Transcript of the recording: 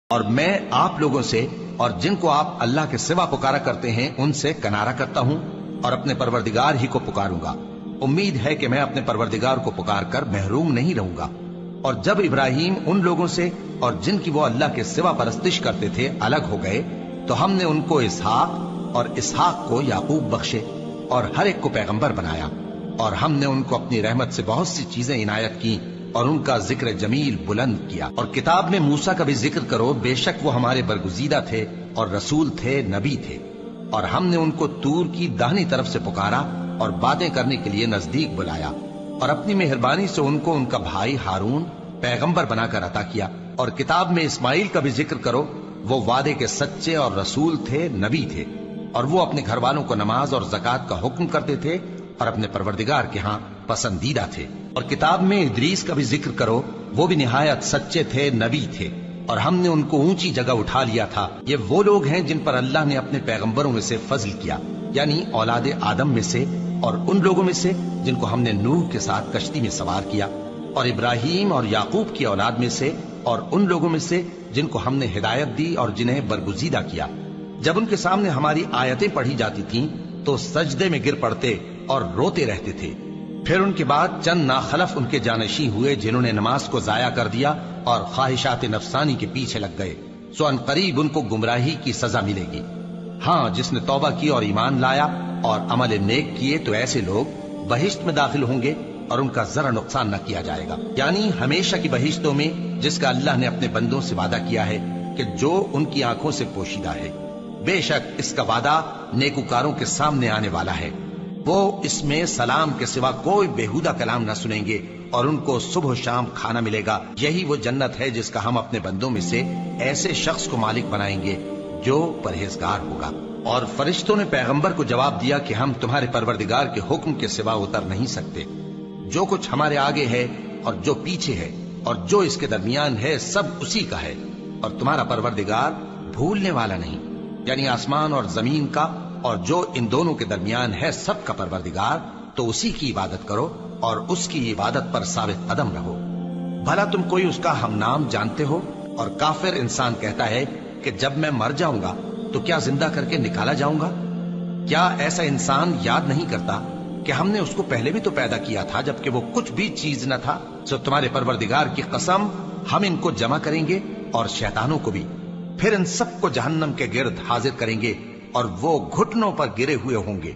اور میں آپ لوگوں سے اور جن کو آپ اللہ کے سوا پکارا کرتے ہیں ان سے کنارہ کرتا ہوں اور اپنے پروردگار ہی کو پکاروں گا۔ امید ہے کہ میں اپنے پروردگار کو پکار کر محروم نہیں رہوں گا۔ اور جب ابراہیم ان لوگوں سے اور جن کی وہ اللہ کے سوا پرستش کرتے تھے الگ ہو گئے تو ہم نے ان کو اسحاق اور اسحاق کو یعقوب بخشے اور ہر ایک کو پیغمبر بنایا، اور ہم نے ان کو اپنی رحمت سے بہت سی چیزیں عنایت کی اور ان کا ذکر جمیل بلند کیا۔ اور کتاب میں موسیٰ کا بھی ذکر کرو، بے شک وہ ہمارے برگزیدہ تھے اور رسول تھے، نبی تھے، اور ہم نے ان کو طور کی داہنی طرف سے پکارا اور باتیں کرنے کے لیے نزدیک بلایا، اور اپنی مہربانی سے ان کو ان کا بھائی ہارون پیغمبر بنا کر عطا کیا۔ اور کتاب میں اسماعیل کا بھی ذکر کرو، وہ وعدے کے سچے اور رسول تھے، نبی تھے، اور وہ اپنے گھر والوں کو نماز اور زکوٰۃ کا حکم کرتے تھے اور اپنے پروردگار کے ہاں پسندیدہ تھے۔ اور کتاب میں ادریس کا بھی ذکر کرو، وہ بھی نہایت سچے تھے، نبی تھے، اور ہم نے ان کو اونچی جگہ اٹھا لیا تھا۔ یہ وہ لوگ ہیں جن پر اللہ نے اپنے پیغمبروں میں سے فضل کیا، یعنی اولاد آدم میں سے، اور ان لوگوں میں سے جن کو ہم نے نوح کے ساتھ کشتی میں سوار کیا، اور ابراہیم اور یعقوب کی اولاد میں سے، اور ان لوگوں میں سے جن کو ہم نے ہدایت دی اور جنہیں برگزیدہ کیا۔ جب ان کے سامنے ہماری آیتیں پڑھی جاتی تھیں تو سجدے میں گر پڑتے اور روتے رہتے تھے۔ پھر ان کے بعد چند ناخلف ان کے جانشین ہوئے جنہوں نے نماز کو ضائع کر دیا اور خواہشات نفسانی کے پیچھے لگ گئے، سو ان قریب ان کو گمراہی کی سزا ملے گی۔ ہاں، جس نے توبہ کی اور ایمان لایا اور عمل نیک کیے تو ایسے لوگ بہشت میں داخل ہوں گے اور ان کا ذرا نقصان نہ کیا جائے گا، یعنی ہمیشہ کی بہشتوں میں، جس کا اللہ نے اپنے بندوں سے وعدہ کیا ہے کہ جو ان کی آنکھوں سے پوشیدہ ہے۔ بے شک اس کا وعدہ نیکوکاروں کے سامنے آنے والا ہے، وہ اس میں سلام کے سوا کوئی بےہودہ کلام نہ سنیں گے اور ان کو صبح و شام کھانا ملے گا۔ یہی وہ جنت ہے جس کا ہم اپنے بندوں میں سے ایسے شخص کو مالک بنائیں گے جو پرہیزگار ہوگا۔ اور فرشتوں نے پیغمبر کو جواب دیا کہ ہم تمہارے پروردگار کے حکم کے سوا اتر نہیں سکتے۔ جو کچھ ہمارے آگے ہے اور جو پیچھے ہے اور جو اس کے درمیان ہے سب اسی کا ہے، اور تمہارا پروردگار بھولنے والا نہیں، یعنی آسمان اور زمین کا اور جو ان دونوں کے درمیان ہے سب کا پروردگار، تو اسی کی عبادت کرو اور اس کی عبادت پر ثابت قدم رہو۔ بھلا تم کوئی اس کا ہم نام جانتے ہو؟ اور کافر انسان کہتا ہے کہ جب میں مر جاؤں گا تو کیا زندہ کر کے نکالا جاؤں گا؟ کیا ایسا انسان یاد نہیں کرتا کہ ہم نے اس کو پہلے بھی تو پیدا کیا تھا جبکہ وہ کچھ بھی چیز نہ تھا؟ سو تمہارے پروردگار کی قسم، ہم ان کو جمع کریں گے اور شیطانوں کو بھی، پھر ان سب کو جہنم کے گرد حاضر کریں گے اور وہ گھٹنوں پر گرے ہوئے ہوں گے۔